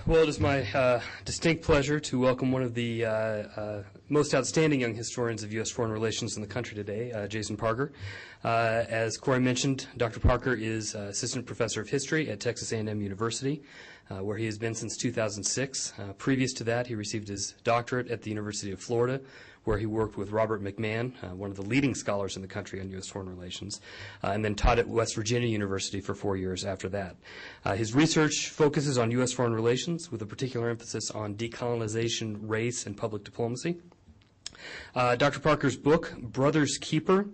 Well, it is my distinct pleasure to welcome one of the most outstanding young historians of U.S. foreign relations in the country today, Jason Parker. As Corey mentioned, Dr. Parker is Assistant Professor of History at Texas A&M University, where he has been since 2006. Previous to that, he received his doctorate at the University of Florida, where he worked with Robert McMahon, one of the leading scholars in the country on U.S. foreign relations, and then taught at West Virginia University for 4 years after that. His research focuses on U.S. foreign relations with a particular emphasis on decolonization, race, and public diplomacy. Dr. Parker's book, Brother's Keeper,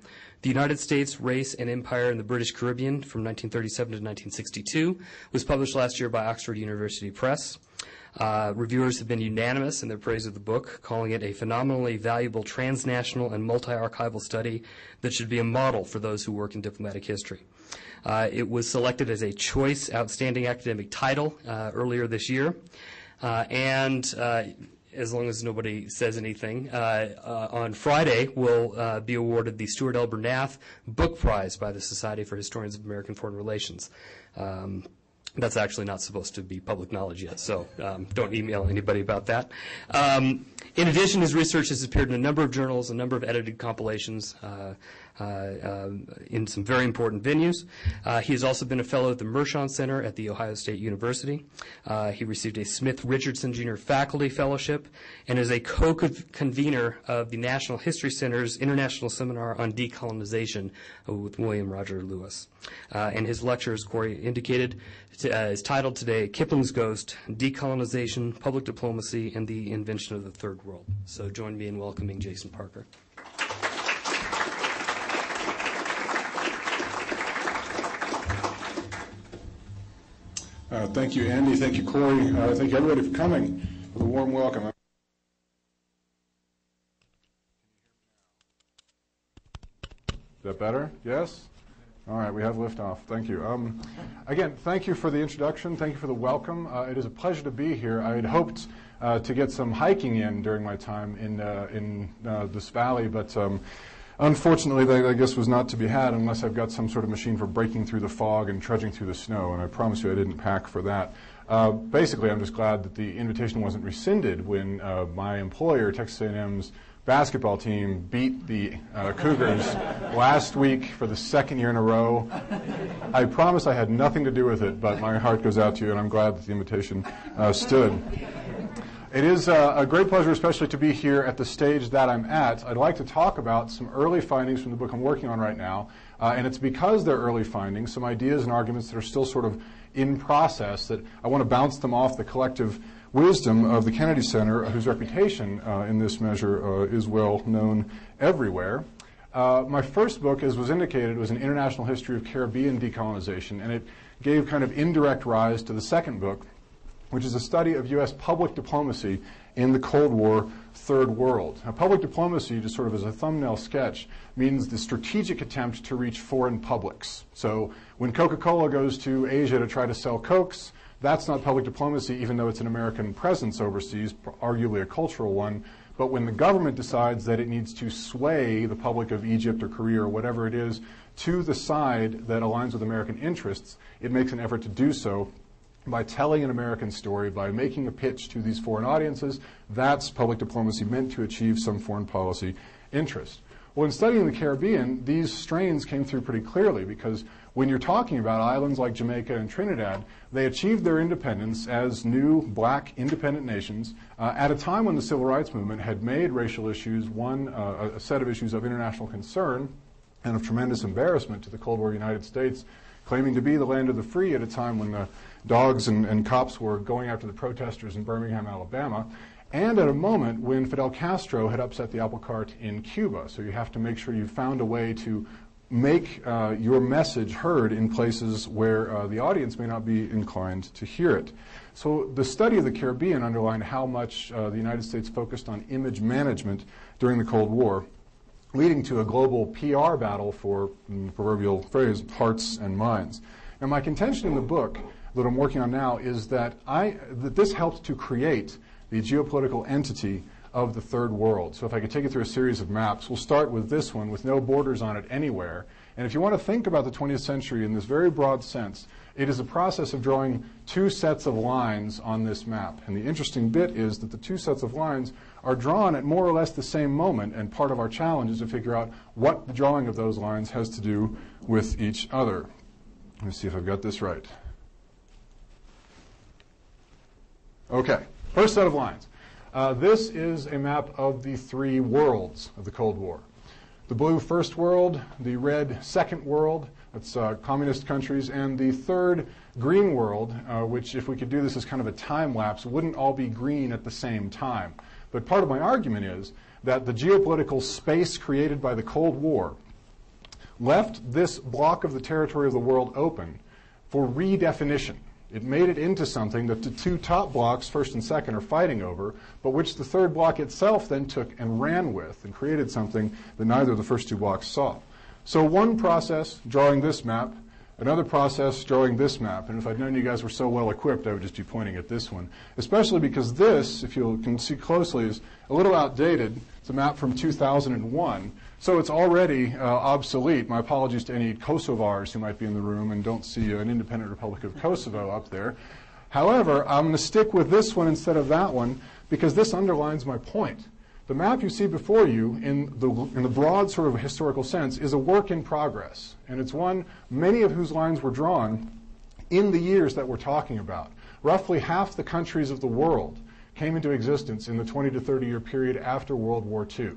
The United States, Race, and Empire in the British Caribbean from 1937 to 1962, was published last year by Oxford University Press. Reviewers have been unanimous in their praise of the book, calling it a phenomenally valuable transnational and multi-archival study that should be a model for those who work in diplomatic history. It was selected as a Choice Outstanding Academic Title earlier this year, and as long as nobody says anything, on Friday will be awarded the Stewart Elbernath Book Prize by the Society for Historians of American Foreign Relations. That's actually not supposed to be public knowledge yet, so don't email anybody about that. In addition, his research has appeared in a number of journals, a number of edited compilations in some very important venues. He has also been a fellow at the Mershon Center at The Ohio State University. He received a Smith-Richardson Jr. Faculty Fellowship and is a co-convener of the National History Center's International Seminar on Decolonization with William Roger Lewis. And his lecture, as Corey indicated, is titled today, Kipling's Ghost, Decolonization, Public Diplomacy, and the Invention of the Third World. So join me in welcoming Jason Parker. Thank you, Andy. Thank you, Corey. Thank you, everybody, for coming. With a warm welcome. Is that better? Yes? All right, we have liftoff. Thank you. Again, thank you for the introduction. Thank you for the welcome. It is a pleasure to be here. I had hoped to get some hiking in during my time in this valley, but unfortunately, that, I guess, was not to be had unless I've got some sort of machine for breaking through the fog and trudging through the snow, and I promise you I didn't pack for that. Basically, I'm just glad that the invitation wasn't rescinded when my employer, Texas A&M's basketball team, beat the Cougars last week for the second year in a row. I promise I had nothing to do with it, but my heart goes out to you, and I'm glad that the invitation stood. It is a great pleasure, especially to be here at the stage that I'm at. I'd like to talk about some early findings from the book I'm working on right now, and it's because they're early findings, some ideas and arguments that are still sort of in process, that I want to bounce them off the collective wisdom of the Kennedy Center, whose reputation in this measure is well known everywhere. My first book, as was indicated, was an international history of Caribbean decolonization, and it gave kind of indirect rise to the second book, which is a study of U.S. public diplomacy in the Cold War Third World. Now, public diplomacy, just sort of as a thumbnail sketch, means the strategic attempt to reach foreign publics. So when Coca-Cola goes to Asia to try to sell Cokes, that's not public diplomacy, even though it's an American presence overseas, arguably a cultural one. But when the government decides that it needs to sway the public of Egypt or Korea or whatever it is to the side that aligns with American interests, it makes an effort to do so by telling an American story, by making a pitch to these foreign audiences. That's public diplomacy meant to achieve some foreign policy interest. Well, in studying the Caribbean, these strains came through pretty clearly, because when you're talking about islands like Jamaica and Trinidad, they achieved their independence as new black independent nations at a time when the Civil Rights Movement had made racial issues a set of issues of international concern and of tremendous embarrassment to the Cold War United States, claiming to be the land of the free at a time when the dogs and cops were going after the protesters in Birmingham, Alabama, and at a moment when Fidel Castro had upset the apple cart in Cuba. So you have to make sure you found a way to make your message heard in places where the audience may not be inclined to hear it. So the study of the Caribbean underlined how much the United States focused on image management during the Cold War, leading to a global PR battle for, in the proverbial phrase, hearts and minds. Now, my contention in the book that I'm working on now is that this helped to create the geopolitical entity of the Third World. So if I could take you through a series of maps, we'll start with this one with no borders on it anywhere. And if you want to think about the 20th century in this very broad sense, It is a process of drawing two sets of lines on this map. And the interesting bit is that the two sets of lines are drawn at more or less the same moment, and part of our challenge is to figure out what the drawing of those lines has to do with each other. Let me see if I've got this right. Okay, first set of lines. This is a map of the three worlds of the Cold War. The blue first world, the red second world, that's communist countries, and the third green world, which if we could do this as kind of a time lapse, wouldn't all be green at the same time. But part of my argument is that the geopolitical space created by the Cold War left this block of the territory of the world open for redefinition. It made it into something that the two top blocks, first and second, are fighting over, but which the third block itself then took and ran with and created something that neither of the first two blocks saw. So one process, drawing this map, another process, drawing this map. And if I'd known you guys were so well equipped, I would just be pointing at this one, especially because this, if you can see closely, is a little outdated. It's a map from 2001. So it's already obsolete. My apologies to any Kosovars who might be in the room and don't see an independent Republic of Kosovo up there. However, I'm going to stick with this one instead of that one because this underlines my point. The map you see before you, in the broad sort of historical sense, is a work in progress. And it's one, many of whose lines were drawn in the years that we're talking about. Roughly half the countries of the world came into existence in the 20 to 30 year period after World War II.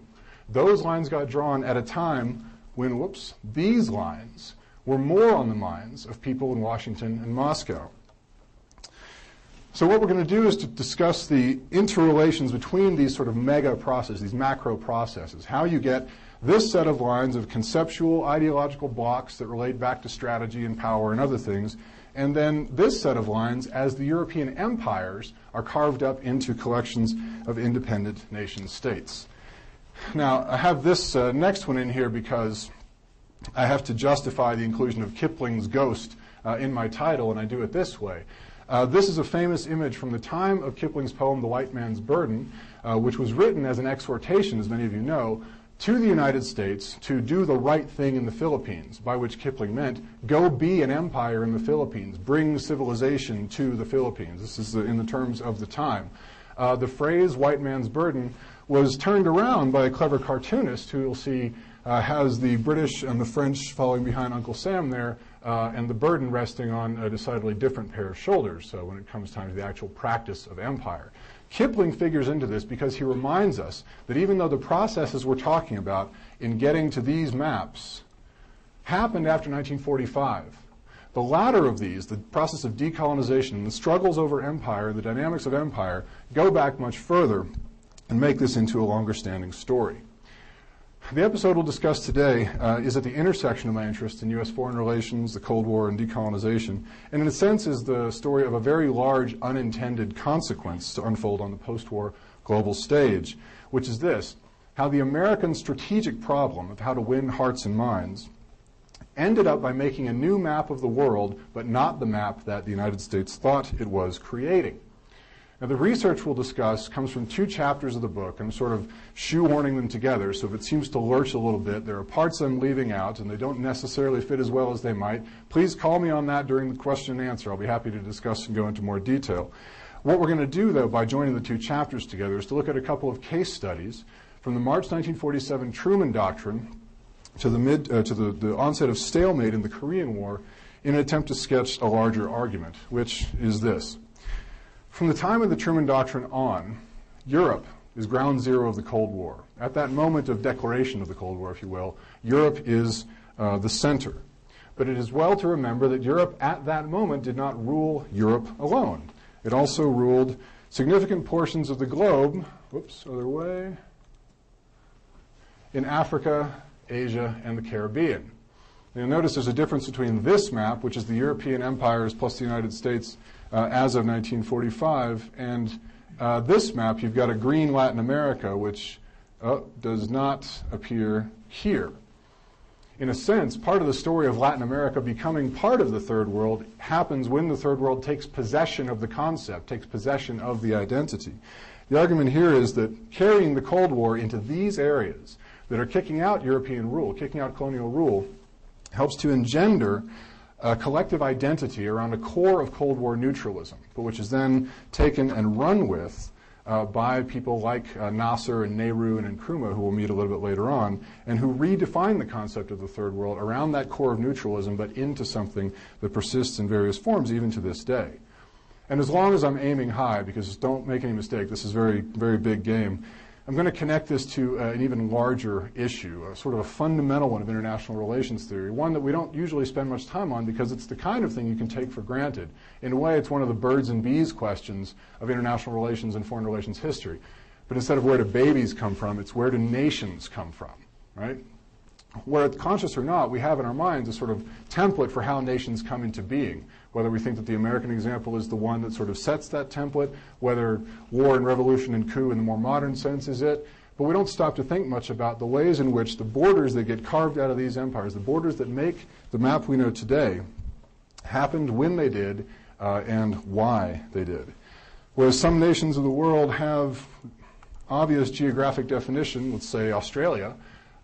Those lines got drawn at a time when, these lines were more on the minds of people in Washington and Moscow. So what we're going to do is to discuss the interrelations between these sort of mega processes, these macro processes, how you get this set of lines of conceptual ideological blocks that relate back to strategy and power and other things, and then this set of lines as the European empires are carved up into collections of independent nation states. Now, I have this next one in here because I have to justify the inclusion of Kipling's Ghost in my title, and I do it this way. This is a famous image from the time of Kipling's poem, The White Man's Burden, which was written as an exhortation, as many of you know, to the United States to do the right thing in the Philippines, by which Kipling meant, go be an empire in the Philippines, bring civilization to the Philippines. This is in the terms of the time. The phrase, white man's burden, was turned around by a clever cartoonist who you'll see has the British and the French following behind Uncle Sam there, and the burden resting on a decidedly different pair of shoulders, so when it comes time to the actual practice of empire. Kipling figures into this because he reminds us that even though the processes we're talking about in getting to these maps happened after 1945, the latter of these, the process of decolonization and the struggles over empire, the dynamics of empire, go back much further and make this into a longer standing story. The episode we'll discuss today is at the intersection of my interest in U.S. foreign relations, the Cold War, and decolonization, and in a sense is the story of a very large unintended consequence to unfold on the post-war global stage, which is this: how the American strategic problem of how to win hearts and minds ended up by making a new map of the world, but not the map that the United States thought it was creating. Now, the research we'll discuss comes from 2 chapters of the book. I'm sort of shoehorning them together, so if it seems to lurch a little bit, there are parts I'm leaving out, and they don't necessarily fit as well as they might. Please call me on that during the question and answer. I'll be happy to discuss and go into more detail. What we're going to do, though, by joining the 2 chapters together is to look at a couple of case studies from the March 1947 Truman Doctrine to the onset of stalemate in the Korean War in an attempt to sketch a larger argument, which is this. From the time of the Truman Doctrine on, Europe is ground zero of the Cold War. At that moment of declaration of the Cold War, if you will, Europe is the center. But it is well to remember that Europe at that moment did not rule Europe alone. It also ruled significant portions of the globe, in Africa, Asia, and the Caribbean. You'll notice there's a difference between this map, which is the European empires plus the United States as of 1945, and this map. You've got a green Latin America, which does not appear here. In a sense, part of the story of Latin America becoming part of the Third World happens when the Third World takes possession of the concept, takes possession of the identity. The argument here is that carrying the Cold War into these areas that are kicking out European rule, kicking out colonial rule, helps to engender a collective identity around a core of Cold War neutralism, but which is then taken and run with by people like Nasser and Nehru and Nkrumah, who we'll meet a little bit later on, and who redefine the concept of the Third World around that core of neutralism, but into something that persists in various forms even to this day. And as long as I'm aiming high, because don't make any mistake, this is very, very big game, I'm going to connect this to an even larger issue, sort of a fundamental one of international relations theory, one that we don't usually spend much time on because it's the kind of thing you can take for granted. In a way, it's one of the birds and bees questions of international relations and foreign relations history. But instead of where do babies come from, it's where do nations come from, right? Whether conscious or not, we have in our minds a sort of template for how nations come into being. Whether we think that the American example is the one that sort of sets that template, whether war and revolution and coup in the more modern sense is it, but we don't stop to think much about the ways in which the borders that get carved out of these empires, the borders that make the map we know today, happened when they did and why they did. Whereas some nations of the world have obvious geographic definition, let's say Australia,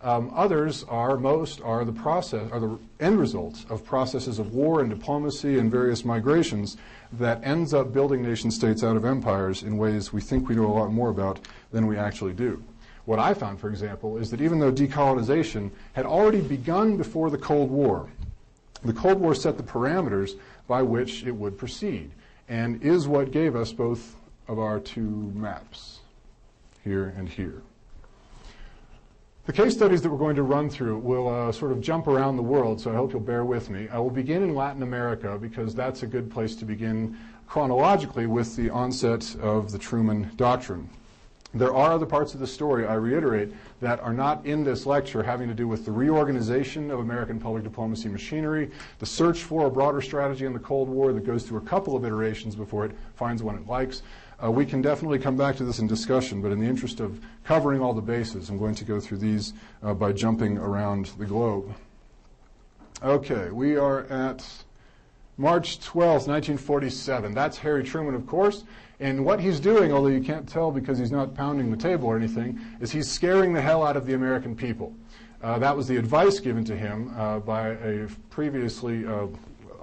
others are the end results of processes of war and diplomacy and various migrations that ends up building nation states out of empires in ways we think we know a lot more about than we actually do. What I found, for example, is that even though decolonization had already begun before the Cold War set the parameters by which it would proceed and is what gave us both of our two maps, here and here. The case studies that we're going to run through will sort of jump around the world, so I hope you'll bear with me. I will begin in Latin America because that's a good place to begin chronologically with the onset of the Truman Doctrine. There are other parts of the story, I reiterate, that are not in this lecture having to do with the reorganization of American public diplomacy machinery, the search for a broader strategy in the Cold War that goes through a couple of iterations before it finds one it likes. We can definitely come back to this in discussion, but in the interest of covering all the bases, I'm going to go through these by jumping around the globe. Okay, we are at March 12th, 1947. That's Harry Truman, of course. And what he's doing, although you can't tell because he's not pounding the table or anything, is he's scaring the hell out of the American people. That was the advice given to him by a previously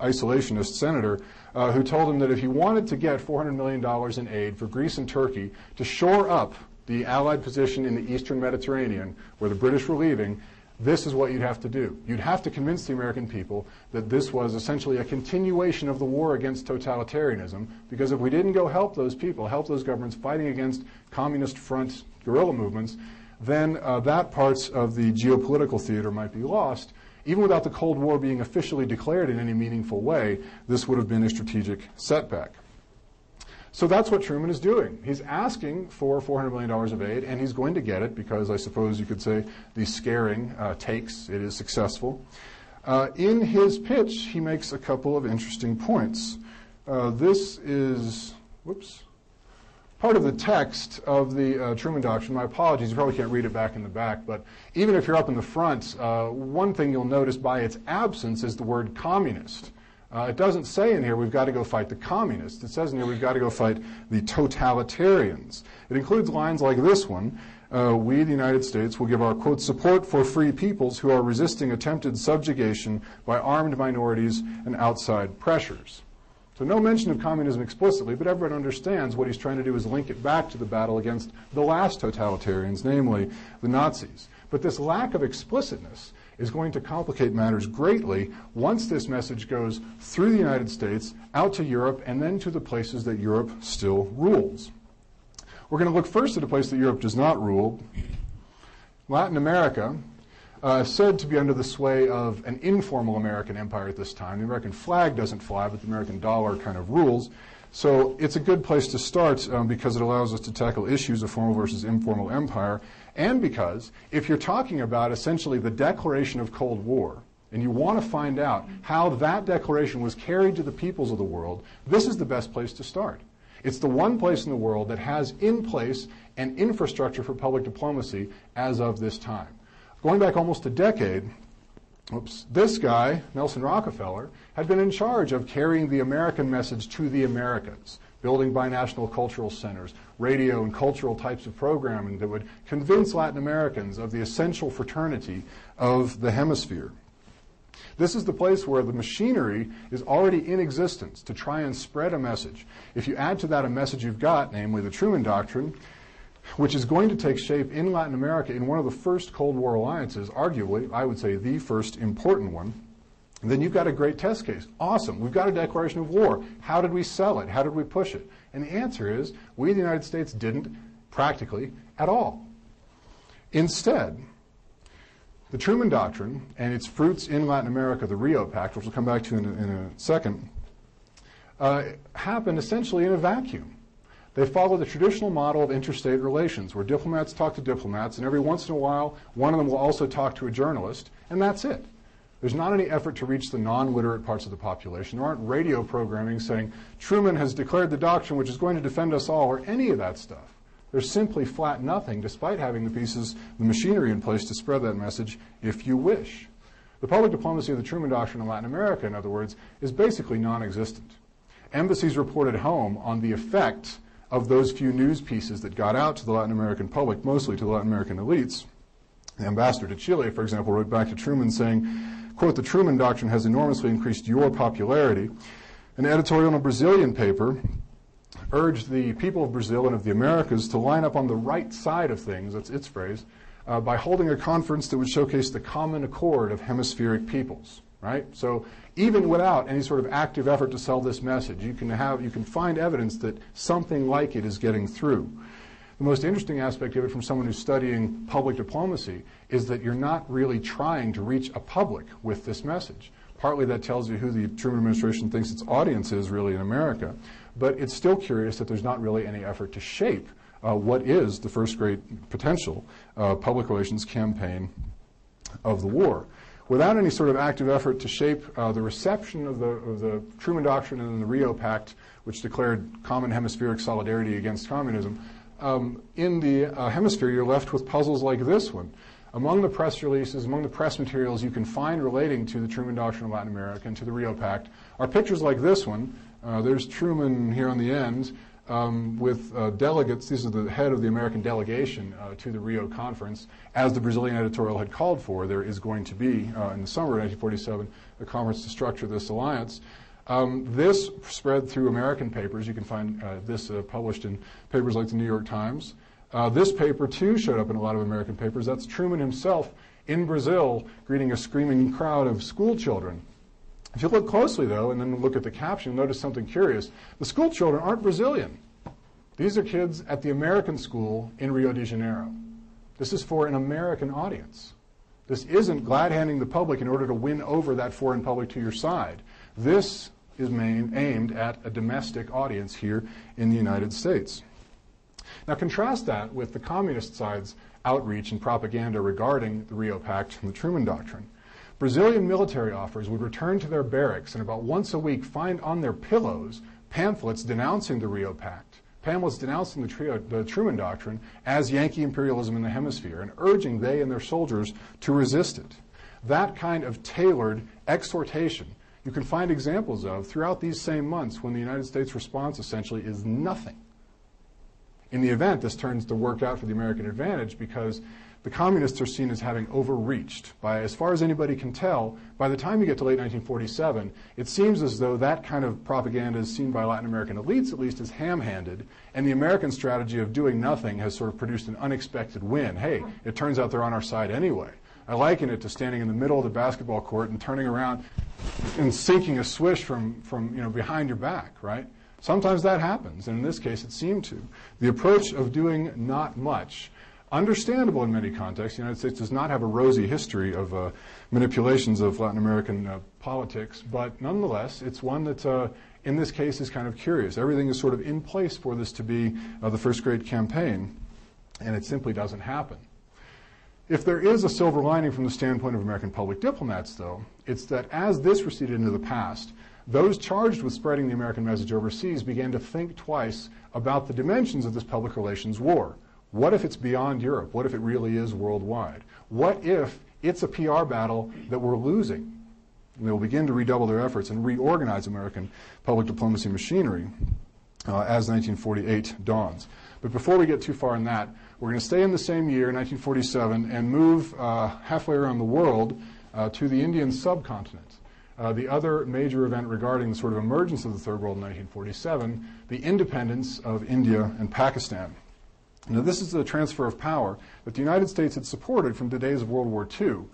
isolationist senator who told him that if he wanted to get $400 million in aid for Greece and Turkey to shore up the Allied position in the Eastern Mediterranean, where the British were leaving, this is what you'd have to do. You'd have to convince the American people that this was essentially a continuation of the war against totalitarianism, because if we didn't go help those people, help those governments fighting against communist front guerrilla movements, then that parts of the geopolitical theater might be lost. Even without the Cold War being officially declared in any meaningful way, this would have been a strategic setback. So that's what Truman is doing. He's asking for $400 million of aid, and he's going to get it because I suppose you could say the scaring takes. It is successful. In his pitch, he makes a couple of interesting points. This is, part of the text of the Truman Doctrine. My apologies, you probably can't read it back in the back, but even if you're up in the front, one thing you'll notice by its absence is the word communist. It doesn't say in here we've got to go fight the communists. It says in here we've got to go fight the totalitarians. It includes lines like this one. We, the United States, will give our, quote, support for free peoples who are resisting attempted subjugation by armed minorities and outside pressures. So no mention of communism explicitly, but everyone understands what he's trying to do is link it back to the battle against the last totalitarians, namely the Nazis. But this lack of explicitness is going to complicate matters greatly once this message goes through the United States, out to Europe, and then to the places that Europe still rules. We're going to look first at a place that Europe does not rule, Latin America. Said to be under the sway of an informal American empire at this time. The American flag doesn't fly, but the American dollar kind of rules. So it's a good place to start because it allows us to tackle issues of formal versus informal empire, and because if you're talking about essentially the declaration of Cold War, and you want to find out how that declaration was carried to the peoples of the world, this is the best place to start. It's the one place in the world that has in place an infrastructure for public diplomacy as of this time. Going back almost a decade, this guy, Nelson Rockefeller, had been in charge of carrying the American message to the Americans, building binational cultural centers, radio and cultural types of programming that would convince Latin Americans of the essential fraternity of the hemisphere. This is the place where the machinery is already in existence to try and spread a message. If you add to that a message you've got, namely the Truman Doctrine, which is going to take shape in Latin America in one of the first Cold War alliances, arguably, I would say the first important one, then you've got a great test case. Awesome. We've got a declaration of war. How did we sell it? How did we push it? And the answer is, we, the United States, didn't practically at all. Instead, the Truman Doctrine and its fruits in Latin America, the Rio Pact, which we'll come back to in a second, happened essentially in a vacuum. They follow the traditional model of interstate relations, where diplomats talk to diplomats, and every once in a while, one of them will also talk to a journalist, and that's it. There's not any effort to reach the non-literate parts of the population. There aren't radio programming saying, Truman has declared the doctrine which is going to defend us all, or any of that stuff. There's simply flat nothing, despite having the pieces, the machinery in place to spread that message if you wish. The public diplomacy of the Truman Doctrine in Latin America, in other words, is basically non-existent. Embassies report at home on the effect of those few news pieces that got out to the Latin American public, mostly to the Latin American elites. The ambassador to Chile, for example, wrote back to Truman saying, quote, the Truman Doctrine has enormously increased your popularity. An editorial in a Brazilian paper urged the people of Brazil and of the Americas to line up on the right side of things, that's its phrase, by holding a conference that would showcase the common accord of hemispheric peoples, right? So even without any sort of active effort to sell this message, you can find evidence that something like it is getting through. The most interesting aspect of it from someone who's studying public diplomacy is that you're not really trying to reach a public with this message. Partly that tells you who the Truman administration thinks its audience is really in America, but it's still curious that there's not really any effort to shape what is the first great potential public relations campaign of the war. Without any sort of active effort to shape the reception of the Truman Doctrine and the Rio Pact, which declared common hemispheric solidarity against communism, in the hemisphere you're left with puzzles like this one. Among the press releases, among the press materials you can find relating to the Truman Doctrine of Latin America and to the Rio Pact are pictures like this one. There's Truman here on the end with delegates. This is the head of the American delegation to the Rio Conference. As the Brazilian editorial had called for, there is going to be, in the summer of 1947, a conference to structure this alliance. This spread through American papers. You can find this published in papers like the New York Times. This paper, too, showed up in a lot of American papers. That's Truman himself in Brazil greeting a screaming crowd of school children. If you look closely, though, and then look at the caption, you'll notice something curious. The school children aren't Brazilian. These are kids at the American school in Rio de Janeiro. This is for an American audience. This isn't glad-handing the public in order to win over that foreign public to your side. This is aimed at a domestic audience here in the United States. Now contrast that with the communist side's outreach and propaganda regarding the Rio Pact and the Truman Doctrine. Brazilian military officers would return to their barracks and about once a week find on their pillows pamphlets denouncing the Rio Pact, pamphlets denouncing the Truman Doctrine as Yankee imperialism in the hemisphere and urging they and their soldiers to resist it. That kind of tailored exhortation you can find examples of throughout these same months when the United States response essentially is nothing. In the event, this turns to work out for the American advantage because the communists are seen as having overreached. By, as far as anybody can tell, by the time you get to late 1947, it seems as though that kind of propaganda is seen by Latin American elites, at least, as ham-handed, and the American strategy of doing nothing has sort of produced an unexpected win. Hey, it turns out they're on our side anyway. I liken it to standing in the middle of the basketball court and turning around and sinking a swish from behind your back, right? Sometimes that happens, and in this case it seemed to. The approach of doing not much, understandable in many contexts. The United States does not have a rosy history of manipulations of Latin American politics, but nonetheless, it's one that in this case is kind of curious. Everything is sort of in place for this to be the first great campaign, and it simply doesn't happen. If there is a silver lining from the standpoint of American public diplomats, though, it's that as this receded into the past, those charged with spreading the American message overseas began to think twice about the dimensions of this public relations war. What if it's beyond Europe? What if it really is worldwide? What if it's a PR battle that we're losing? And they'll begin to redouble their efforts and reorganize American public diplomacy machinery as 1948 dawns. But before we get too far in that, we're going to stay in the same year, 1947, and move halfway around the world to the Indian subcontinent. The other major event regarding the sort of emergence of the Third World in 1947, the independence of India and Pakistan. Now, this is the transfer of power that the United States had supported from the days of World War II.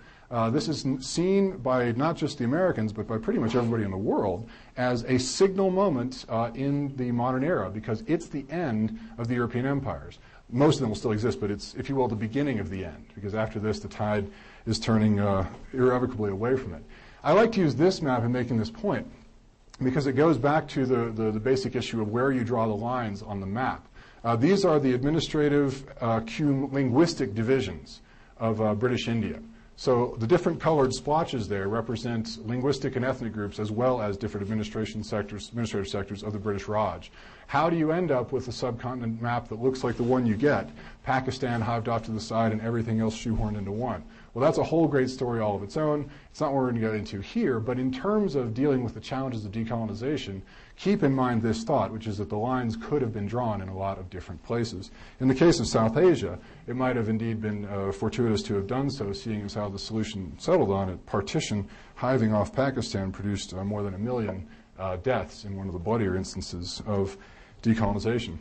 This is seen by not just the Americans, but by pretty much everybody in the world as a signal moment in the modern era, because it's the end of the European empires. Most of them will still exist, but it's, if you will, the beginning of the end, because after this, the tide is turning irrevocably away from it. I like to use this map in making this point because it goes back to the basic issue of where you draw the lines on the map. These are the administrative linguistic divisions of British India. So the different colored splotches there represent linguistic and ethnic groups as well as different administrative sectors of the British Raj. How do you end up with a subcontinent map that looks like the one you get? Pakistan hived off to the side and everything else shoehorned into one. Well, that's a whole great story all of its own. It's not what we're going to get into here, but in terms of dealing with the challenges of decolonization, keep in mind this thought, which is that the lines could have been drawn in a lot of different places. In the case of South Asia, it might have indeed been fortuitous to have done so, seeing as how the solution settled on it. Partition, hiving off Pakistan, produced more than 1 million deaths in one of the bloodier instances of decolonization.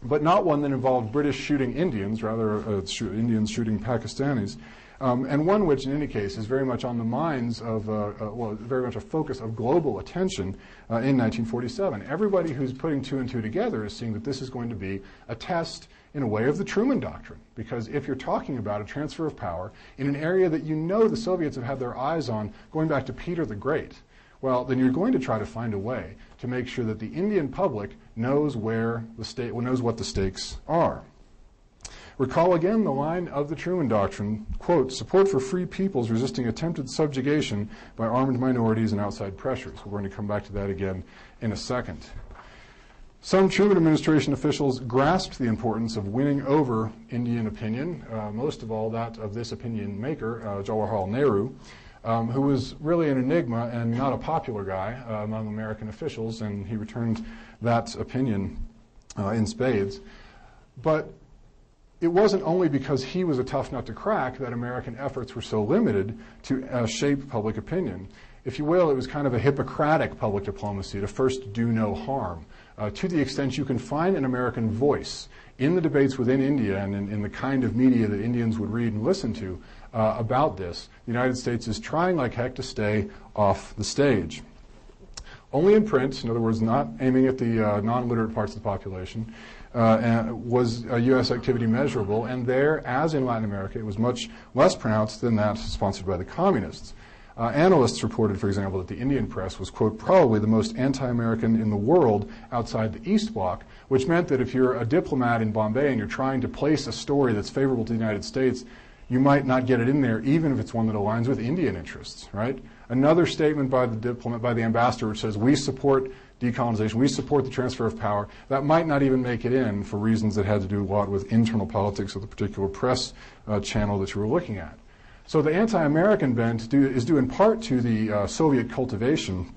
But not one that involved British shooting Indians, rather Indians shooting Pakistanis. And one which, in any case, is very much on the minds of, well, very much a focus of global attention in 1947. Everybody who's putting two and two together is seeing that this is going to be a test, in a way, of the Truman Doctrine. Because if you're talking about a transfer of power in an area that you know the Soviets have had their eyes on going back to Peter the Great, well, then you're going to try to find a way to make sure that the Indian public knows where the knows what the stakes are. Recall again the line of the Truman Doctrine, quote, support for free peoples resisting attempted subjugation by armed minorities and outside pressures. We're going to come back to that again in a second. Some Truman administration officials grasped the importance of winning over Indian opinion, most of all that of this opinion maker, Jawaharlal Nehru, who was really an enigma and not a popular guy among American officials, and he returned that opinion in spades. But it wasn't only because he was a tough nut to crack that American efforts were so limited to shape public opinion. If you will, it was kind of a Hippocratic public diplomacy to first do no harm. To the extent you can find an American voice in the debates within India and in the kind of media that Indians would read and listen to about this, the United States is trying like heck to stay off the stage. Only in print, in other words, not aiming at the non-literate parts of the population, was U.S. activity measurable, and there, as in Latin America, it was much less pronounced than that sponsored by the communists. Analysts reported, for example, that the Indian press was, quote, probably the most anti-American in the world outside the East Bloc, which meant that if you're a diplomat in Bombay and you're trying to place a story that's favorable to the United States, you might not get it in there, even if it's one that aligns with Indian interests, right? Another statement by the diplomat, by the ambassador, which says, we support decolonization, we support the transfer of power, that might not even make it in for reasons that had to do a lot with internal politics of the particular press channel that you were looking at. So the anti-American bent is due in part to the Soviet cultivation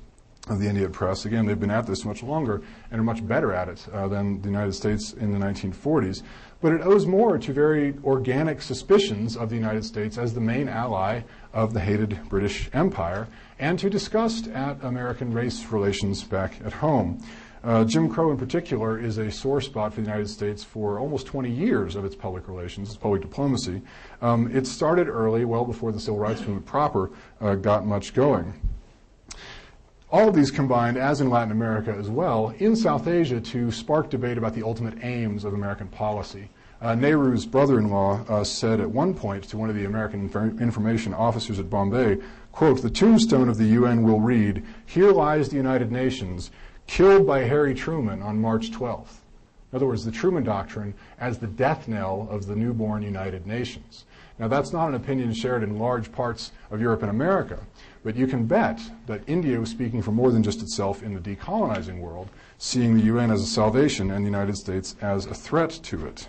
of the Indian press. Again, they've been at this much longer and are much better at it than the United States in the 1940s. But it owes more to very organic suspicions of the United States as the main ally of the hated British Empire, and to disgust at American race relations back at home. Jim Crow in particular is a sore spot for the United States for almost 20 years of its public relations, its public diplomacy. It started early, well before the Civil Rights Movement proper got much going. All of these combined, as in Latin America as well, in South Asia to spark debate about the ultimate aims of American policy. Nehru's brother-in-law said at one point to one of the American information officers at Bombay, quote, the tombstone of the UN will read, here lies the United Nations, killed by Harry Truman on March 12th. In other words, the Truman Doctrine as the death knell of the newborn United Nations. Now, that's not an opinion shared in large parts of Europe and America, but you can bet that India was speaking for more than just itself in the decolonizing world, seeing the UN as a salvation and the United States as a threat to it.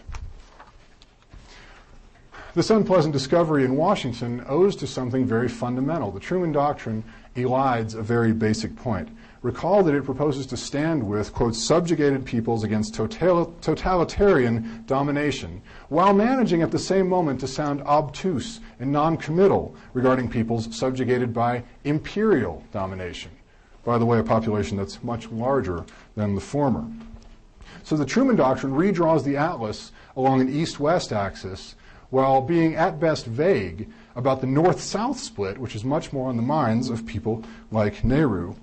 This unpleasant discovery in Washington owes to something very fundamental. The Truman Doctrine elides a very basic point. Recall that it proposes to stand with, quote, subjugated peoples against totalitarian domination, while managing at the same moment to sound obtuse and non-committal regarding peoples subjugated by imperial domination. By the way, a population that's much larger than the former. So the Truman Doctrine redraws the atlas along an east-west axis, while being at best vague about the north-south split, which is much more on the minds of people like Nehru.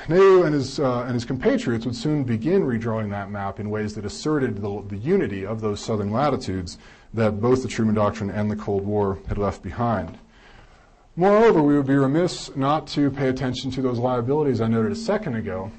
Nehru and his compatriots would soon begin redrawing that map in ways that asserted the unity of those southern latitudes that both the Truman Doctrine and the Cold War had left behind. Moreover, we would be remiss not to pay attention to those liabilities I noted a second ago,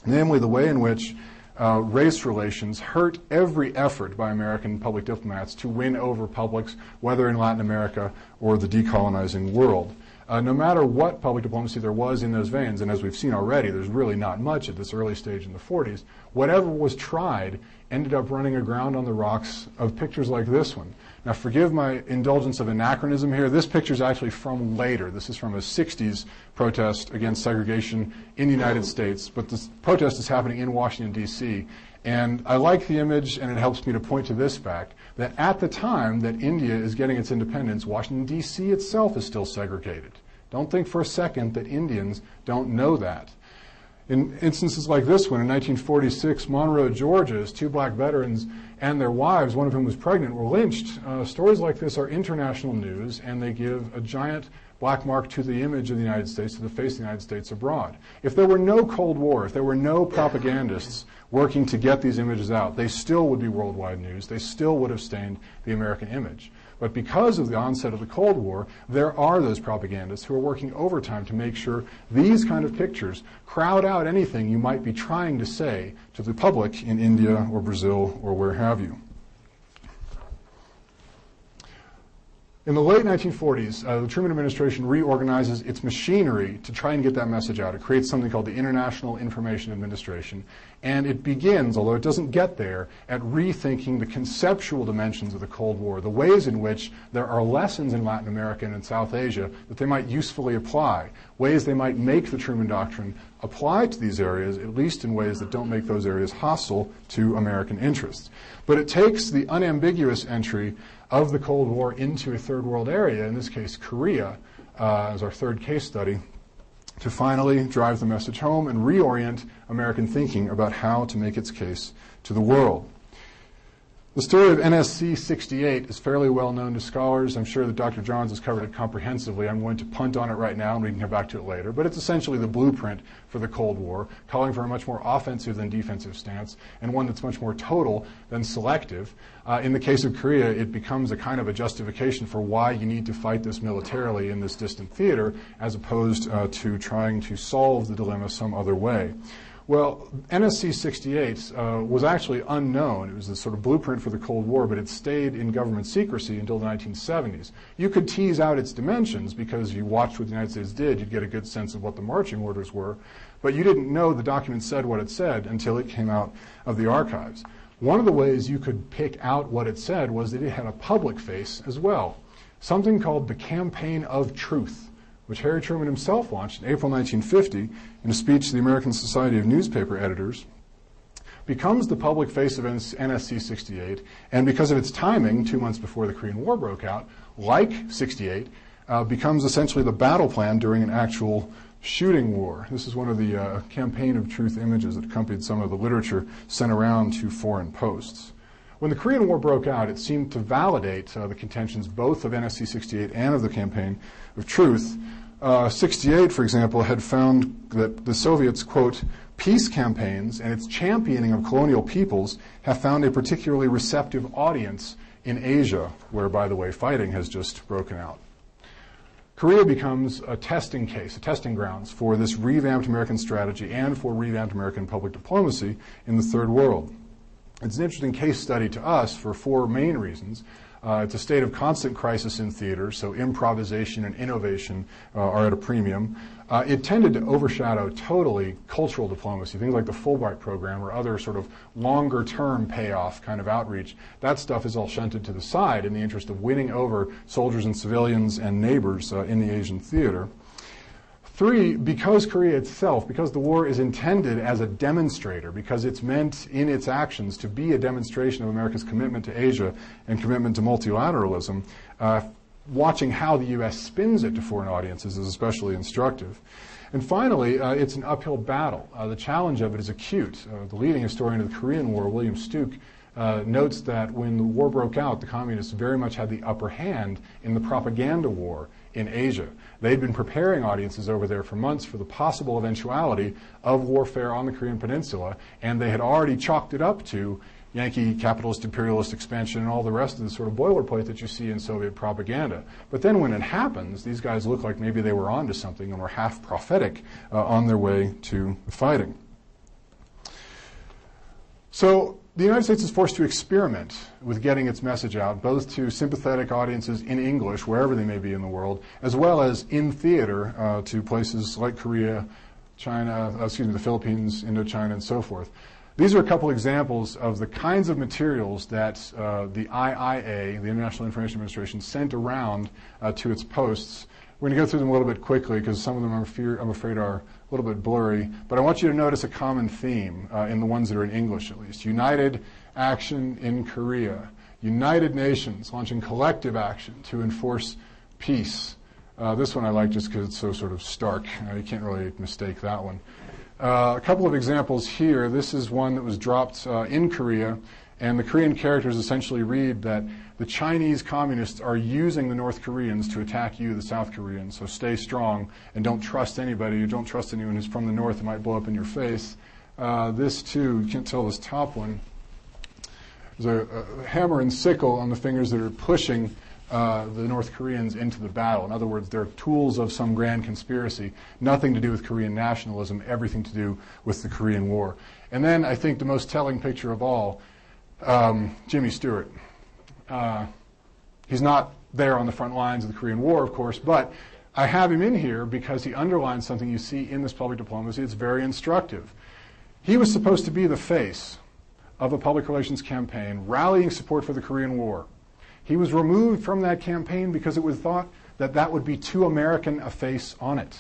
namely the way in which race relations hurt every effort by American public diplomats to win over publics, whether in Latin America or the decolonizing world. No matter what public diplomacy there was in those veins, and as we've seen already, there's really not much at this early stage in the 40s, whatever was tried ended up running aground on the rocks of pictures like this one. Now, forgive my indulgence of anachronism here. This picture is actually from later. This is from a 60s protest against segregation in the United States, but this protest is happening in Washington, D.C., and I like the image, and it helps me to point to this fact, that at the time that India is getting its independence, Washington, D.C. itself is still segregated. Don't think for a second that Indians don't know that. In instances like this one, in 1946, Monroe, Georgia's two black veterans and their wives, one of whom was pregnant, were lynched. Stories like this are international news, and they give a giant black mark to the image of the United States, to the face of the United States abroad. If there were no Cold War, if there were no propagandists working to get these images out, they still would be worldwide news. They still would have stained the American image. But because of the onset of the Cold War, there are those propagandists who are working overtime to make sure these kind of pictures crowd out anything you might be trying to say to the public in India or Brazil or where have you. In the late 1940s, the Truman administration reorganizes its machinery to try and get that message out. It creates something called the International Information Administration, and it begins, although it doesn't get there, at rethinking the conceptual dimensions of the Cold War, the ways in which there are lessons in Latin America and in South Asia that they might usefully apply, ways they might make the Truman Doctrine apply to these areas, at least in ways that don't make those areas hostile to American interests. But it takes the unambiguous entry of the Cold War into a third world area, in this case Korea, as our third case study, to finally drive the message home and reorient American thinking about how to make its case to the world. The story of NSC 68 is fairly well known to scholars. I'm sure that Dr. Johns has covered it comprehensively. I'm going to punt on it right now, and we can come back to it later. But it's essentially the blueprint for the Cold War, calling for a much more offensive than defensive stance, and one that's much more total than selective. In the case of Korea, it becomes a kind of a justification for why you need to fight this militarily in this distant theater, as opposed to trying to solve the dilemma some other way. Well, NSC 68 was actually unknown. It was the sort of blueprint for the Cold War, but it stayed in government secrecy until the 1970s. You could tease out its dimensions because you watched what the United States did. You'd get a good sense of what the marching orders were, but you didn't know the document said what it said until it came out of the archives. One of the ways you could pick out what it said was that it had a public face as well, something called the Campaign of Truth, which Harry Truman himself launched in April 1950 in a speech to the American Society of Newspaper Editors, becomes the public face of NSC 68, and because of its timing, 2 months before the Korean War broke out, like 68, becomes essentially the battle plan during an actual shooting war. This is one of the Campaign of Truth images that accompanied some of the literature sent around to foreign posts. When the Korean War broke out, it seemed to validate the contentions both of NSC 68 and of the Campaign of Truth. 68, for example, had found that the Soviets, quote, peace campaigns and its championing of colonial peoples have found a particularly receptive audience in Asia, where, by the way, fighting has just broken out. Korea becomes a testing case, a testing grounds for this revamped American strategy and for revamped American public diplomacy in the Third World. It's an interesting case study to us for four main reasons. It's a state of constant crisis in theater, so improvisation and innovation are at a premium. It tended to overshadow totally cultural diplomacy, things like the Fulbright program or other sort of longer-term payoff kind of outreach. That stuff is all shunted to the side in the interest of winning over soldiers and civilians and neighbors in the Asian theater. 3, because Korea itself, because the war is intended as a demonstrator, because it's meant in its actions to be a demonstration of America's commitment to Asia and commitment to multilateralism, watching how the U.S. spins it to foreign audiences is especially instructive. And finally, it's an uphill battle. The challenge of it is acute. The leading historian of the Korean War, William Stuke, notes that when the war broke out, the communists very much had the upper hand in the propaganda war in Asia. They'd been preparing audiences over there for months for the possible eventuality of warfare on the Korean Peninsula, and they had already chalked it up to Yankee capitalist imperialist expansion and all the rest of the sort of boilerplate that you see in Soviet propaganda. But then when it happens, these guys look like maybe they were onto something and were half prophetic on their way to the fighting. So the United States is forced to experiment with getting its message out, both to sympathetic audiences in English, wherever they may be in the world, as well as in theater to places like Korea, China, the Philippines, Indochina, and so forth. These are a couple examples of the kinds of materials that the IIA, the International Information Administration, sent around to its posts. We're going to go through them a little bit quickly because some of them, I'm afraid, are a little bit blurry. But I want you to notice a common theme in the ones that are in English, at least. United action in Korea. United Nations launching collective action to enforce peace. This one I like just because it's so sort of stark. You can't really mistake that one. A couple of examples here. This is one that was dropped in Korea, and the Korean characters essentially read that the Chinese communists are using the North Koreans to attack you, the South Koreans, so stay strong and don't trust anybody. You don't trust anyone who's from the North that might blow up in your face. This too, you can't tell this top one. There's a hammer and sickle on the fingers that are pushing the North Koreans into the battle. In other words, they're tools of some grand conspiracy, nothing to do with Korean nationalism, everything to do with the Korean War. And then I think the most telling picture of all, Jimmy Stewart. He's not there on the front lines of the Korean War, of course, but I have him in here because he underlines something you see in this public diplomacy. It's very instructive. He was supposed to be the face of a public relations campaign rallying support for the Korean War. He was removed from that campaign because it was thought that that would be too American a face on it.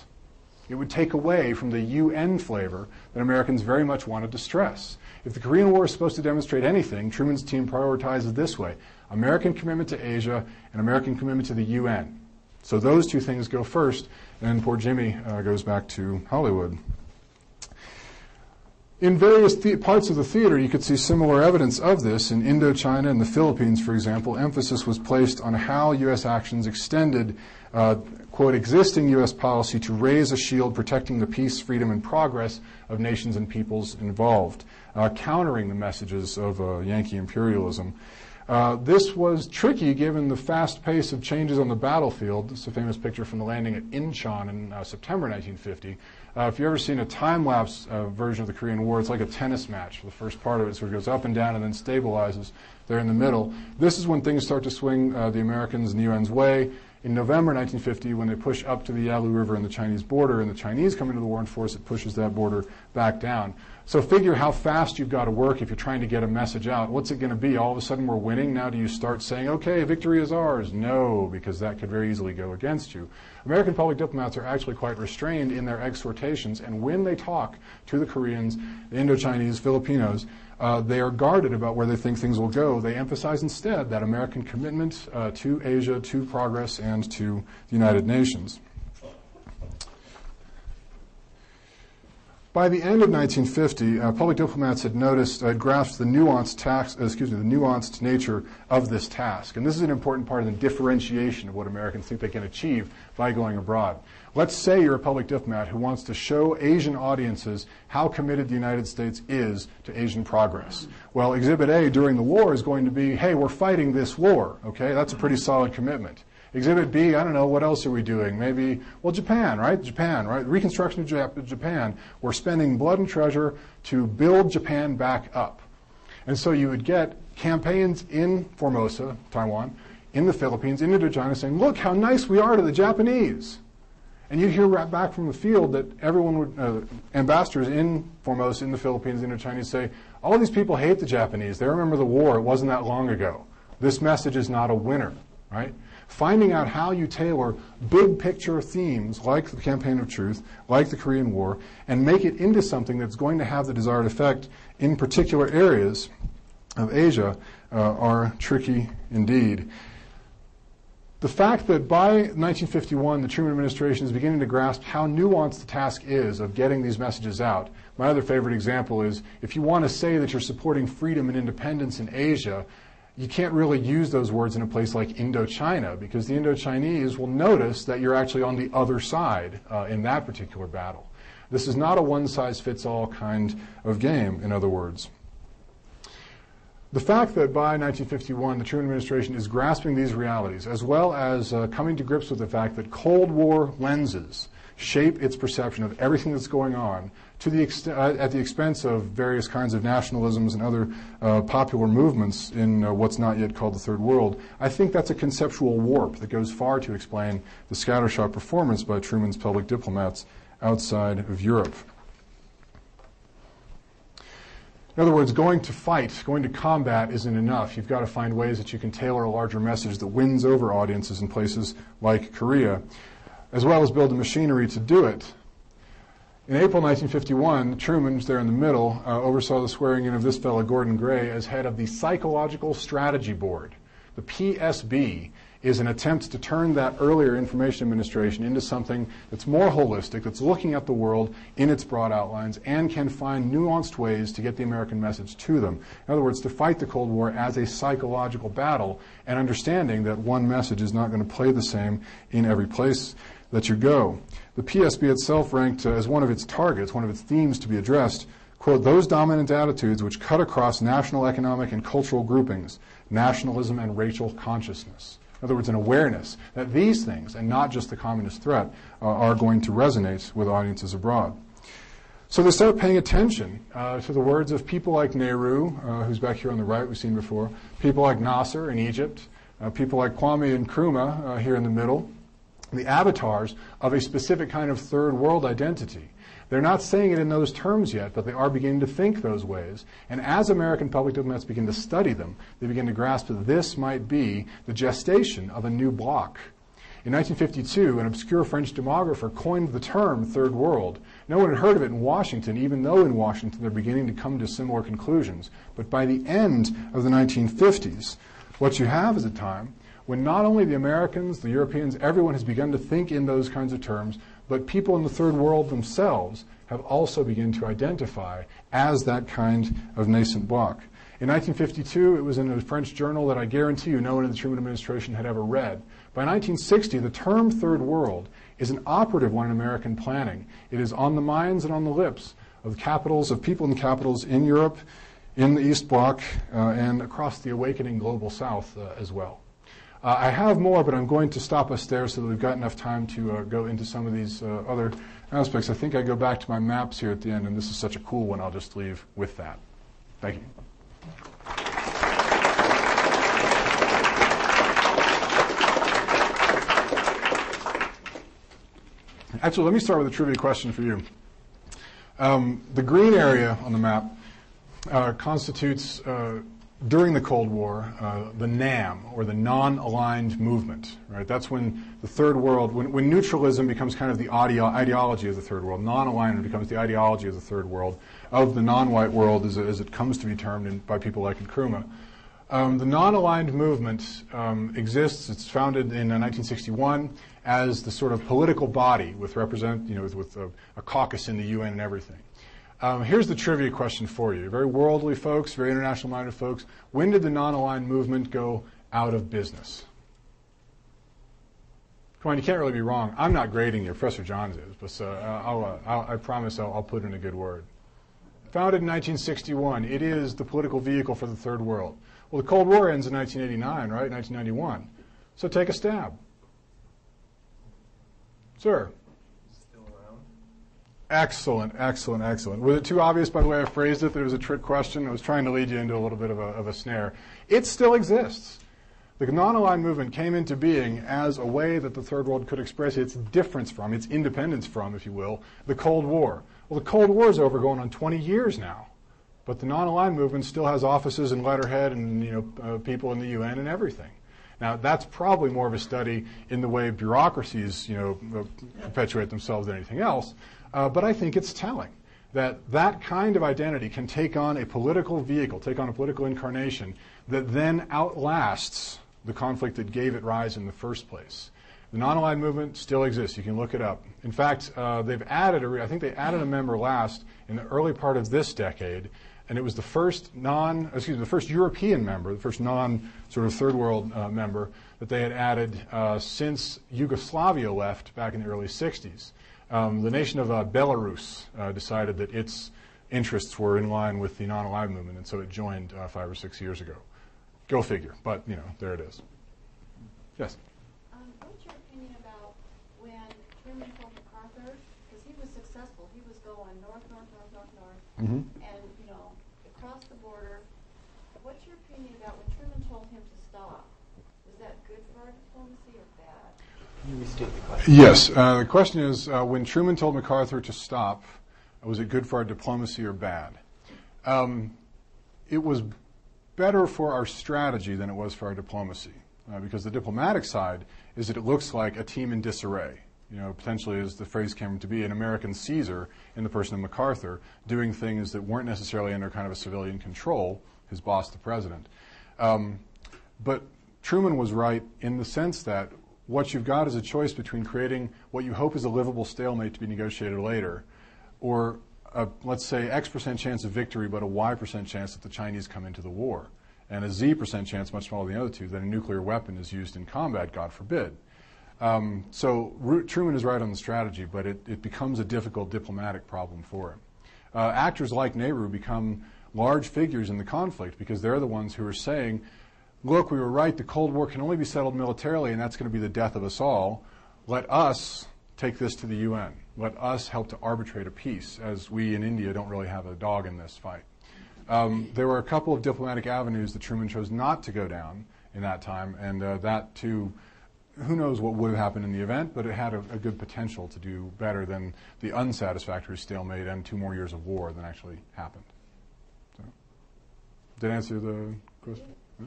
It would take away from the UN flavor that Americans very much wanted to stress. If the Korean War is supposed to demonstrate anything, Truman's team prioritizes this way: American commitment to Asia and American commitment to the UN. So those two things go first, and poor Jimmy goes back to Hollywood. In various parts of the theater, you could see similar evidence of this. In Indochina and the Philippines, for example, emphasis was placed on how U.S. actions extended, quote, existing U.S. policy to raise a shield protecting the peace, freedom, and progress of nations and peoples involved, countering the messages of Yankee imperialism. This was tricky given the fast pace of changes on the battlefield. This is a famous picture from the landing at Incheon in September 1950. If you've ever seen a time-lapse version of the Korean War, it's like a tennis match. The first part of it sort of goes up and down and then stabilizes there in the middle. This is when things start to swing the Americans and the UN's way. In November 1950, when they push up to the Yalu River and the Chinese border, and the Chinese come into the war in force, it pushes that border back down. So figure how fast you've got to work if you're trying to get a message out. What's it going to be? All of a sudden we're winning. Now do you start saying, okay, victory is ours? No, because that could very easily go against you. American public diplomats are actually quite restrained in their exhortations, and when they talk to the Koreans, the Indochinese, Filipinos, they are guarded about where they think things will go. They emphasize instead that American commitment to Asia, to progress, and to the United Nations. By the end of 1950, public diplomats had grasped the nuanced nature of this task. And this is an important part of the differentiation of what Americans think they can achieve by going abroad. Let's say you're a public diplomat who wants to show Asian audiences how committed the United States is to Asian progress. Well, Exhibit A during the war is going to be, hey, we're fighting this war, okay? That's a pretty solid commitment. Exhibit B, I don't know, what else are we doing? Maybe, well, Japan, right? Reconstruction of Japan. We're spending blood and treasure to build Japan back up. And so you would get campaigns in Formosa, Taiwan, in the Philippines, in Indochina, saying, look how nice we are to the Japanese. And you'd hear right back from the field that everyone would, ambassadors in Formosa, in the Philippines, Indochina, say, all these people hate the Japanese. They remember the war. It wasn't that long ago. This message is not a winner, right? Finding out how you tailor big picture themes like the Campaign of Truth, like the Korean War, and make it into something that's going to have the desired effect in particular areas of Asia are tricky indeed. The fact that by 1951 the Truman administration is beginning to grasp how nuanced the task is of getting these messages out. My other favorite example is if you want to say that you're supporting freedom and independence in Asia, you can't really use those words in a place like Indochina because the Indochinese will notice that you're actually on the other side in that particular battle. This is not a one-size-fits-all kind of game, in other words. The fact that by 1951 the Truman administration is grasping these realities, as well as coming to grips with the fact that Cold War lenses shape its perception of everything that's going on to the at the expense of various kinds of nationalisms and other popular movements in what's not yet called the Third World, I think that's a conceptual warp that goes far to explain the scattershot performance by Truman's public diplomats outside of Europe. In other words, going to fight, going to combat isn't enough. You've got to find ways that you can tailor a larger message that wins over audiences in places like Korea, as well as build the machinery to do it. In April 1951, Truman, who's there in the middle, oversaw the swearing in of this fellow, Gordon Gray, as head of the Psychological Strategy Board. The PSB is an attempt to turn that earlier information administration into something that's more holistic, that's looking at the world in its broad outlines, and can find nuanced ways to get the American message to them. In other words, to fight the Cold War as a psychological battle, and understanding that one message is not going to play the same in every place that you go. The PSB itself ranked as one of its targets, one of its themes to be addressed, quote, those dominant attitudes which cut across national, economic, and cultural groupings, nationalism and racial consciousness. In other words, an awareness that these things, and not just the communist threat, are going to resonate with audiences abroad. So they start paying attention to the words of people like Nehru, who's back here on the right, we've seen before, people like Nasser in Egypt, people like Kwame Nkrumah here in the middle, the avatars of a specific kind of third world identity. They're not saying it in those terms yet, but they are beginning to think those ways. And as American public diplomats begin to study them, they begin to grasp that this might be the gestation of a new bloc. In 1952, an obscure French demographer coined the term Third World. No one had heard of it in Washington, even though in Washington they're beginning to come to similar conclusions. But by the end of the 1950s, what you have is a time when not only the Americans, the Europeans, everyone has begun to think in those kinds of terms, but people in the Third World themselves have also begun to identify as that kind of nascent bloc. In 1952, it was in a French journal that I guarantee you no one in the Truman administration had ever read. By 1960, the term Third World is an operative one in American planning. It is on the minds and on the lips of capitals, of people in capitals in Europe, in the East Bloc, and across the awakening global South as well. I have more, but I'm going to stop us there so that we've got enough time to go into some of these other aspects. I think I go back to my maps here at the end, and this is such a cool one, I'll just leave with that. Thank you. Actually, let me start with a trivia question for you. The green area on the map constitutes during the Cold War, the NAM, or the non-aligned movement, right? That's when the Third World, when neutralism becomes kind of the ideology of the Third World, non-alignment becomes the ideology of the Third World, of the non-white world as it comes to be termed by people like Nkrumah. The non-aligned movement exists. It's founded in 1961 as the sort of political body with a caucus in the UN and everything. Here's the trivia question for you. Very worldly folks, very international-minded folks. When did the non-aligned movement go out of business? Come on, you can't really be wrong. I'm not grading you. Professor Johns is, but I promise I'll put in a good word. Founded in 1961, it is the political vehicle for the Third World. Well, the Cold War ends in 1989, right? 1991. So take a stab. Sir. Excellent, excellent, excellent. Was it too obvious by the way I phrased it that it was a trick question? I was trying to lead you into a little bit of a snare. It still exists. The non-aligned movement came into being as a way that the Third World could express its difference from, its independence from, if you will, the Cold War. Well, the Cold War is over, going on 20 years now. But the non-aligned movement still has offices and letterhead and people in the UN and everything. Now, that's probably more of a study in the way bureaucracies perpetuate themselves than anything else. But I think it's telling that that kind of identity can take on a political vehicle, take on a political incarnation that then outlasts the conflict that gave it rise in the first place. The non-aligned movement still exists. You can look it up. In fact, they've added, I think they added a member last in the early part of this decade, and it was the first the first European member, the first sort of third world member that they had added since Yugoslavia left back in the early 60s. The nation of Belarus decided that its interests were in line with the non-aligned movement, and so it joined 5 or 6 years ago. Go figure, but there it is. Yes? What's your opinion about when Truman told MacArthur, because he was successful, he was going north, Mm-hmm. and across the border. What's your opinion about when Truman told him to stop? Was that good for our diplomacy or bad? Can you restate the question? Yes. The question is, when Truman told MacArthur to stop, was it good for our diplomacy or bad? It was better for our strategy than it was for our diplomacy, because the diplomatic side is that it looks like a team in disarray. Potentially, as the phrase came to be, an American Caesar in the person of MacArthur, doing things that weren't necessarily under kind of a civilian control, his boss, the president. But Truman was right in the sense that what you've got is a choice between creating what you hope is a livable stalemate to be negotiated later, or let's say X% chance of victory, but a Y% chance that the Chinese come into the war, and a Z% chance, much smaller than the other two, that a nuclear weapon is used in combat, God forbid. So Truman is right on the strategy, but it becomes a difficult diplomatic problem for him. Actors like Nehru become large figures in the conflict because they're the ones who are saying, look, we were right, the Cold War can only be settled militarily, and that's going to be the death of us all. Let us take this to the UN. Let us help to arbitrate a peace, as we in India don't really have a dog in this fight. There were a couple of diplomatic avenues that Truman chose not to go down in that time, and that too, who knows what would have happened in the event, but it had a good potential to do better than the unsatisfactory stalemate and 2 more years of war than actually happened. So, did I answer the question? Yeah.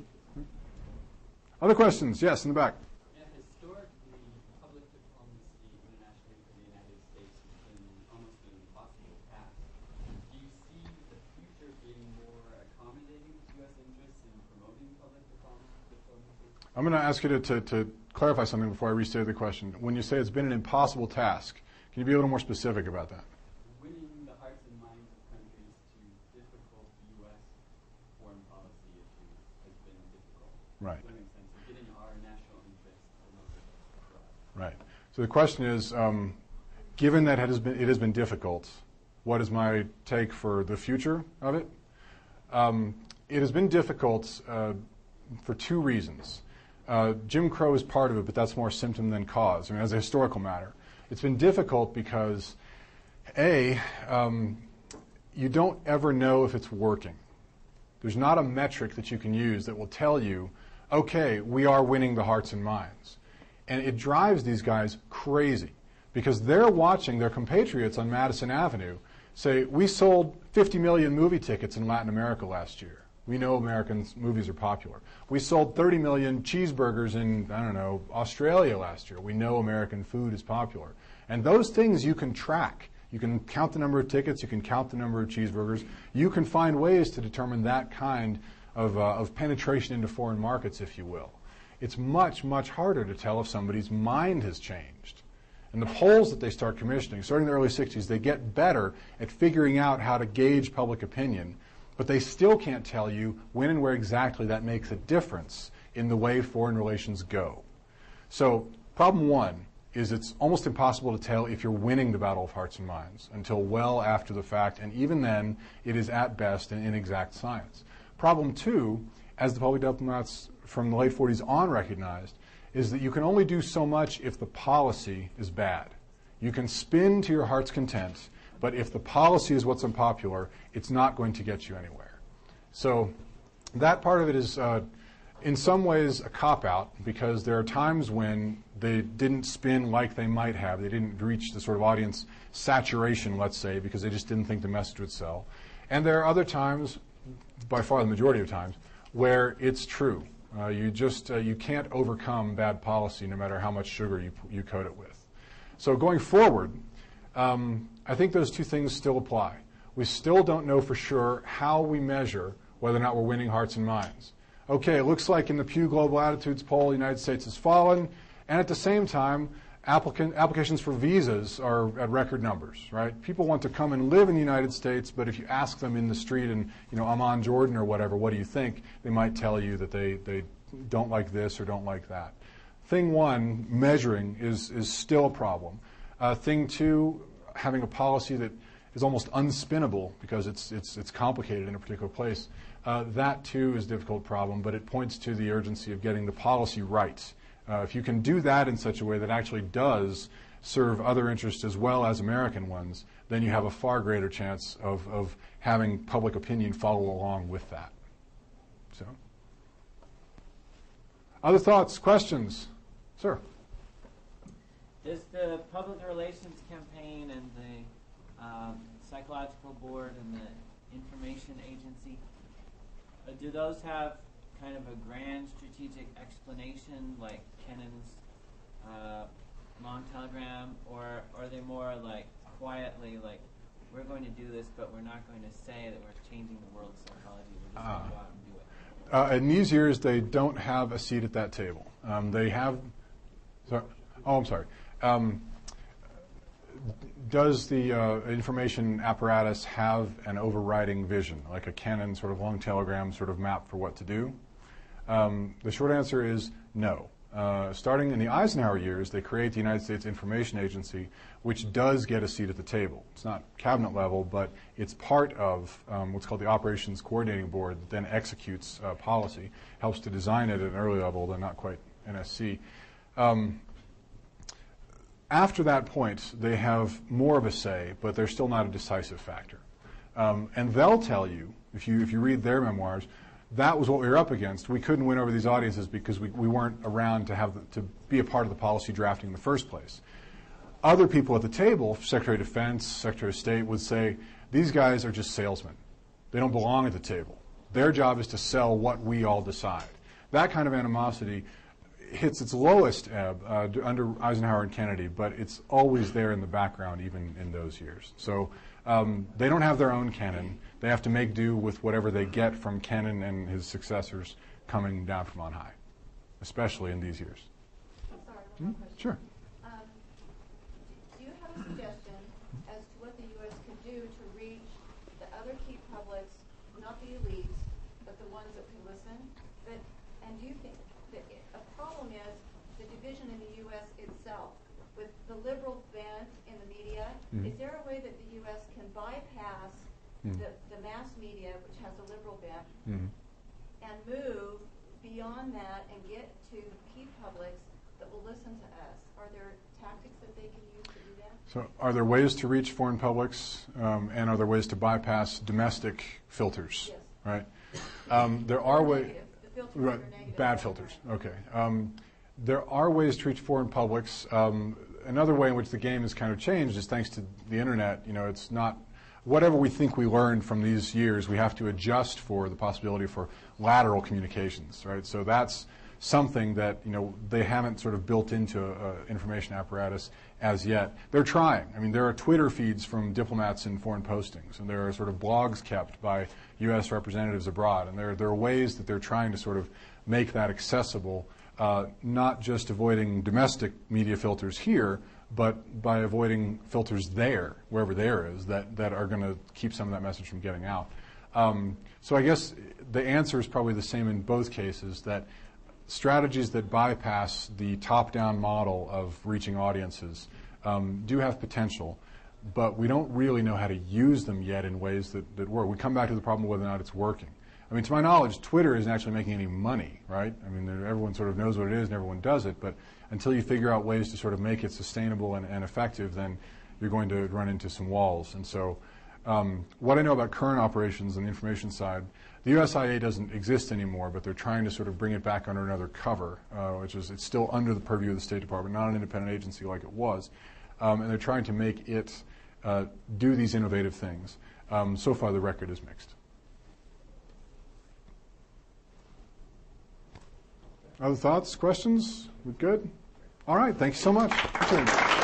Other questions? Yes, in the back. Yeah, historically, public diplomacy internationally for the United States has been almost an impossible task. Do you see the future being more accommodating to U.S. interests in promoting public diplomacy? I'm going to ask you to clarify something before I restate the question. When you say it's been an impossible task, can you be a little more specific about that? Winning the hearts and minds of countries to difficult U.S. foreign policy issues has been difficult. Right. Does that make sense? So getting our national interests a little bit across. Right. So the question is, given that it has been difficult, what is my take for the future of it? It has been difficult for 2 reasons. Jim Crow is part of it, but that's more symptom than cause. I mean, as a historical matter, it's been difficult because, A, you don't ever know if it's working. There's not a metric that you can use that will tell you, okay, we are winning the hearts and minds. And it drives these guys crazy because they're watching their compatriots on Madison Avenue say, we sold 50 million movie tickets in Latin America last year. We know American movies are popular. We sold 30 million cheeseburgers in, Australia last year. We know American food is popular. And those things you can track. You can count the number of tickets. You can count the number of cheeseburgers. You can find ways to determine that kind of penetration into foreign markets, if you will. It's much, much harder to tell if somebody's mind has changed. And the polls that they start commissioning, starting in the early 60s, they get better at figuring out how to gauge public opinion. But they still can't tell you when and where exactly that makes a difference in the way foreign relations go. So problem 1 is it's almost impossible to tell if you're winning the battle of hearts and minds until well after the fact, and even then it is at best an inexact science. Problem 2, as the public diplomats from the late 40s on recognized, is that you can only do so much if the policy is bad. You can spin to your heart's content, but if the policy is what's unpopular, it's not going to get you anywhere. So that part of it is in some ways a cop-out, because there are times when they didn't spin like they might have. They didn't reach the sort of audience saturation, let's say, because they just didn't think the message would sell. And there are other times, by far the majority of times, where it's true. You can't overcome bad policy no matter how much sugar you coat it with. So going forward, I think those two things still apply. We still don't know for sure how we measure whether or not we're winning hearts and minds. Okay, it looks like in the Pew Global Attitudes poll, the United States has fallen, and at the same time, applications for visas are at record numbers, right? People want to come and live in the United States, but if you ask them in the street and, Amman, Jordan or whatever, what do you think? They might tell you that they don't like this or don't like that. Thing one, measuring, is still a problem. Thing two, having a policy that is almost unspinnable because it's complicated in a particular place. That too is a difficult problem, but it points to the urgency of getting the policy right. If you can do that in such a way that actually does serve other interests as well as American ones, then you have a far greater chance of having public opinion follow along with that. So, other thoughts, questions? Sir? Does the public relations campaign and the psychological board and the information agency, do those have kind of a grand strategic explanation like Kennan's long telegram, or are they more like quietly like, we're going to do this, but we're not going to say that we're changing the world's psychology, we're just going to go out and do it? In these years, they don't have a seat at that table. They have, I'm sorry. Does the information apparatus have an overriding vision, like a Kennan sort of long telegram sort of map for what to do? The short answer is no. Starting in the Eisenhower years, they create the United States Information Agency, which does get a seat at the table. It's not cabinet level, but it's part of what's called the Operations Coordinating Board that then executes policy, helps to design it at an early level, though not quite NSC. After that point, they have more of a say, but they're still not a decisive factor. And they'll tell you, if you read their memoirs, that was what we were up against. We couldn't win over these audiences because we weren't around to be a part of the policy drafting in the first place. Other people at the table, Secretary of Defense, Secretary of State, would say, these guys are just salesmen. They don't belong at the table. Their job is to sell what we all decide. That kind of animosity hits its lowest ebb under Eisenhower and Kennedy, but it's always there in the background even in those years. So they don't have their own Kennan. They have to make do with whatever they get from Kennan and his successors coming down from on high, especially in these years. Sorry, one more question. Sure. Do you have a suggestion as to what the U.S. could do to reach the other key publics, not the elites, but the ones that can listen? And do you think that a problem is the division in the U.S. itself? With the liberal bent in the media, is there a way that the U.S. can bypass the mass media, which has a liberal bent, and move beyond that and get to key publics that will listen to us? Are there tactics that they can use to do that? So are there ways to reach foreign publics, and are there ways to bypass domestic filters? Yes. Right? There are ways. The filters are negative. Bad filters. Okay. There are ways to reach foreign publics. Another way in which the game has kind of changed is thanks to the internet. It's not whatever we think we learned from these years. We have to adjust for the possibility for lateral communications, right? So that's something that they haven't sort of built into information apparatus as yet. They're trying. I mean, there are Twitter feeds from diplomats in foreign postings, and there are sort of blogs kept by U.S. representatives abroad, and there are ways that they're trying to sort of make that accessible. Not just avoiding domestic media filters here, but by avoiding filters there, wherever there is, that are going to keep some of that message from getting out. So I guess the answer is probably the same in both cases, that strategies that bypass the top-down model of reaching audiences do have potential, but we don't really know how to use them yet in ways that work. We come back to the problem of whether or not it's working. I mean, to my knowledge, Twitter isn't actually making any money, right? I mean, everyone sort of knows what it is and everyone does it, but until you figure out ways to sort of make it sustainable and effective, then you're going to run into some walls. And so What I know about current operations on the information side, the USIA doesn't exist anymore, but they're trying to sort of bring it back under another cover, which is it's still under the purview of the State Department, not an independent agency like it was. And they're trying to make it do these innovative things. So far, the record is mixed. Other thoughts, questions? We good? All right, thanks so much. Appreciate it.